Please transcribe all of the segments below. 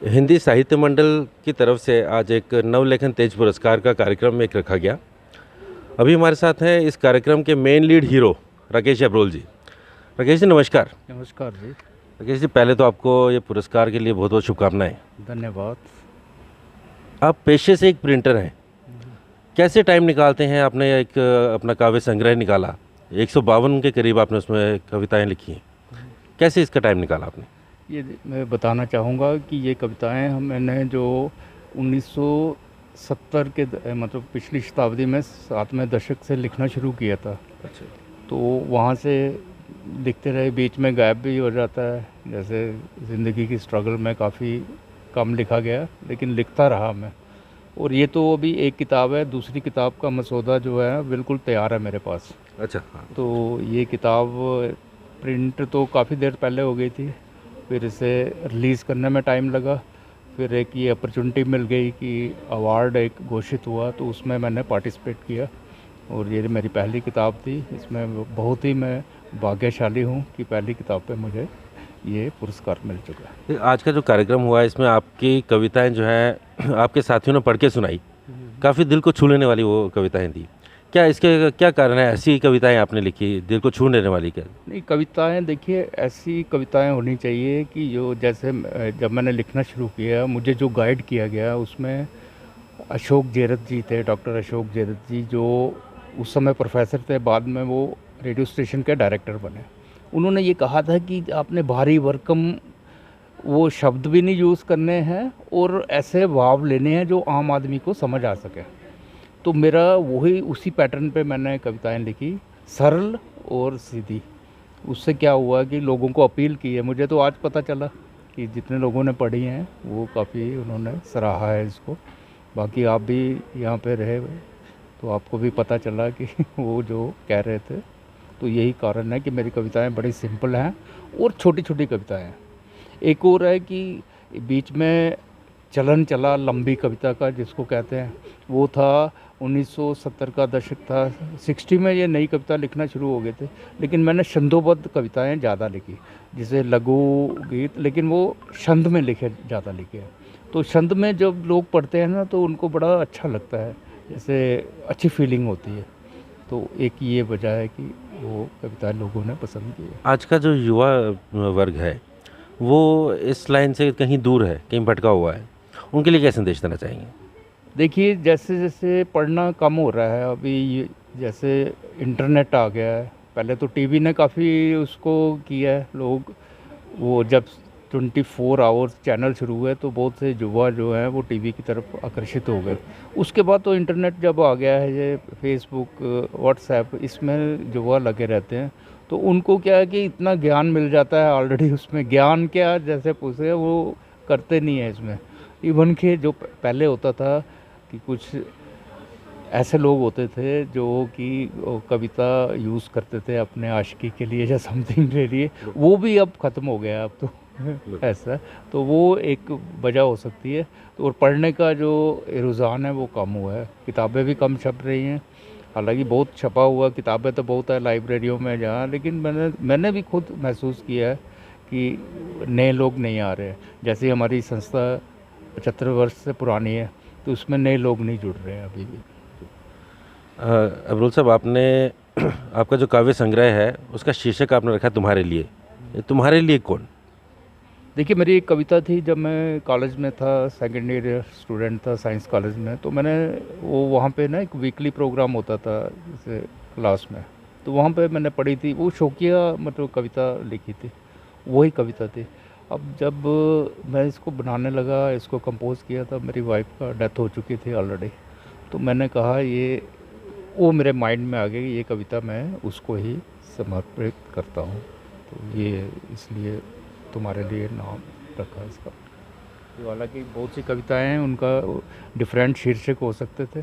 हिंदी साहित्य मंडल की तरफ से आज एक नवलेखन तेज पुरस्कार का कार्यक्रम एक रखा गया। अभी हमारे साथ हैं इस कार्यक्रम के main lead hero Rakesh Abrol ji. Rakesh ji नमस्कार। नमस्कार जी। राकेश जी पहले तो आपको ये पुरस्कार के लिए बहुत बहुत शुभकामनाएं। धन्यवाद। आप पेशे से एक प्रिंटर हैं, कैसे टाइम निकालते हैं? आपने एक अपना काव्य संग्रह निकाला, 152 के करीब आपने उसमें कविताएं लिखी हैं, कैसे इसका टाइम निकाला आपने? ये मैं बताना चाहूँगा कि ये कविताएं मैंने जो 1970 के मतलब पिछली शताब्दी में 7वें दशक से लिखना शुरू किया था। अच्छा। तो वहाँ से लिखते रहे, बीच में गैप भी हो जाता है, जैसे ज़िंदगी की स्ट्रगल में काफ़ी कम लिखा गया, लेकिन लिखता रहा मैं। और ये तो अभी एक किताब है, दूसरी किताब का मसौदा जो है बिल्कुल तैयार है मेरे पास। अच्छा हाँ। तो ये किताब प्रिंट तो काफ़ी देर पहले हो गई थी, फिर इसे रिलीज़ करने में टाइम लगा, फिर एक ये अपॉर्चुनिटी मिल गई कि अवार्ड एक घोषित हुआ, तो उसमें मैंने पार्टिसिपेट किया और ये मेरी पहली किताब थी। इसमें बहुत ही मैं भाग्यशाली हूँ कि पहली किताब पे मुझे ये पुरस्कार मिल चुका है। आज का जो कार्यक्रम हुआ इसमें आपकी कविताएं जो हैं आपके साथियों ने पढ़ के सुनाई, काफ़ी दिल को छू लेने वाली वो कविताएं थी। क्या इसके क्या कारण है ऐसी कविताएं आपने लिखी दिल को छू लेने वाली? क्या नहीं, कविताएं देखिए ऐसी कविताएं होनी चाहिए कि जो जैसे जब मैंने लिखना शुरू किया, मुझे जो गाइड किया गया उसमें अशोक जेरत जी थे, डॉक्टर अशोक जेरत जी, जो उस समय प्रोफेसर थे, बाद में वो रेडियो स्टेशन के डायरेक्टर बने। उन्होंने ये कहा था कि आपने भारी भरकम वो शब्द भी नहीं यूज़ करने हैं और ऐसे भाव लेने हैं जो आम आदमी को समझ आ सके। तो मेरा वही उसी पैटर्न पे मैंने कविताएं लिखी, सरल और सीधी। उससे क्या हुआ कि लोगों को अपील की है। मुझे तो आज पता चला कि जितने लोगों ने पढ़ी हैं वो काफ़ी उन्होंने सराहा है इसको। बाकी आप भी यहाँ पे रहे तो आपको भी पता चला कि वो जो कह रहे थे। तो यही कारण है कि मेरी कविताएं बड़ी सिंपल हैं और छोटी छोटी कविताएं हैं। एक और है कि बीच में चलन चला लंबी कविता का जिसको कहते हैं, वो था 1970 का दशक था। 60 में ये नई कविता लिखना शुरू हो गए थे, लेकिन मैंने छंदोबद्ध कविताएं ज़्यादा लिखी, जिसे लघु गीत, लेकिन वो छंद में लिखे, ज़्यादा लिखे हैं। तो छंद में जब लोग पढ़ते हैं ना तो उनको बड़ा अच्छा लगता है, जैसे अच्छी फीलिंग होती है। तो एक ये वजह है कि वो कविता लोगों ने पसंद की है। आज का जो युवा वर्ग है वो इस लाइन से कहीं दूर है, कहीं भटका हुआ है, उनके लिए क्या संदेश देना चाहेंगे? देखिए, जैसे जैसे पढ़ना कम हो रहा है अभी, जैसे इंटरनेट आ गया है, पहले तो टीवी ने काफ़ी उसको किया है। लोग वो जब 24 आवर्स चैनल शुरू हुए तो बहुत से युवा जो हैं वो टीवी की तरफ आकर्षित हो गए। उसके बाद तो इंटरनेट जब आ गया है, ये फेसबुक, व्हाट्सएप, इसमें युवा लगे रहते हैं। तो उनको क्या है कि इतना ज्ञान मिल जाता है ऑलरेडी, उसमें ज्ञान क्या जैसे पूछे वो करते नहीं है इसमें। इवन के जो पहले होता था कि कुछ ऐसे लोग होते थे जो कि कविता यूज़ करते थे अपने आशिकी के लिए या समथिंग के लिए, वो भी अब ख़त्म हो गया अब तो ऐसा। तो वो एक वजह हो सकती है। तो और पढ़ने का जो रुझान है वो कम हुआ है, किताबें भी कम छप रही हैं। हालांकि बहुत छपा हुआ किताबें तो बहुत है लाइब्रेरियों में जहाँ, लेकिन मैंने भी खुद महसूस किया है कि नए लोग नहीं आ रहे हैं। जैसे हमारी संस्था 75 वर्ष से पुरानी है, तो उसमें नए लोग नहीं जुड़ रहे हैं अभी भी। अब्रुल साहब, आपने आपका जो काव्य संग्रह है उसका शीर्षक आपने रखा तुम्हारे लिए। ये तुम्हारे लिए कौन? देखिए, मेरी एक कविता थी जब मैं कॉलेज में था, सेकेंड ईयर स्टूडेंट था साइंस कॉलेज में। तो मैंने वो वहाँ पे ना एक वीकली प्रोग्राम होता था जैसे क्लास में, तो वहाँ पे मैंने पढ़ी थी, वो शौकिया मतलब कविता लिखी थी, वही कविता थी। अब जब मैं इसको बनाने लगा, इसको कंपोज किया था, मेरी वाइफ का डेथ हो चुकी थी ऑलरेडी। तो मैंने कहा ये वो मेरे माइंड में आ गया कि ये कविता मैं उसको ही समर्पित करता हूँ। तो ये इसलिए तुम्हारे लिए नाम रखा इसका। तो हालांकि बहुत सी कविताएं हैं, उनका डिफरेंट शीर्षक हो सकते थे,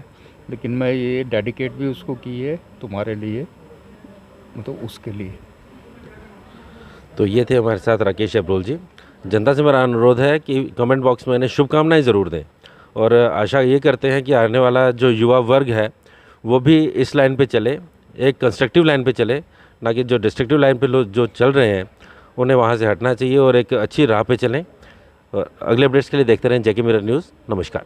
लेकिन मैं ये डेडिकेट भी उसको की है तुम्हारे लिए, मतलब उसके लिए। तो ये थे हमारे साथ राकेश अब्रोल जी। जनता से मेरा अनुरोध है कि कमेंट बॉक्स में इन्हें शुभकामनाएं ज़रूर दें, और आशा ये करते हैं कि आने वाला जो युवा वर्ग है वो भी इस लाइन पे चले, एक कंस्ट्रक्टिव लाइन पे चले, ना कि जो डिस्ट्रक्टिव लाइन पे लोग जो चल रहे हैं उन्हें वहाँ से हटना चाहिए और एक अच्छी राह पे चलें। और अगले अपडेट्स के लिए देखते रहें जेके मिरर न्यूज़। नमस्कार।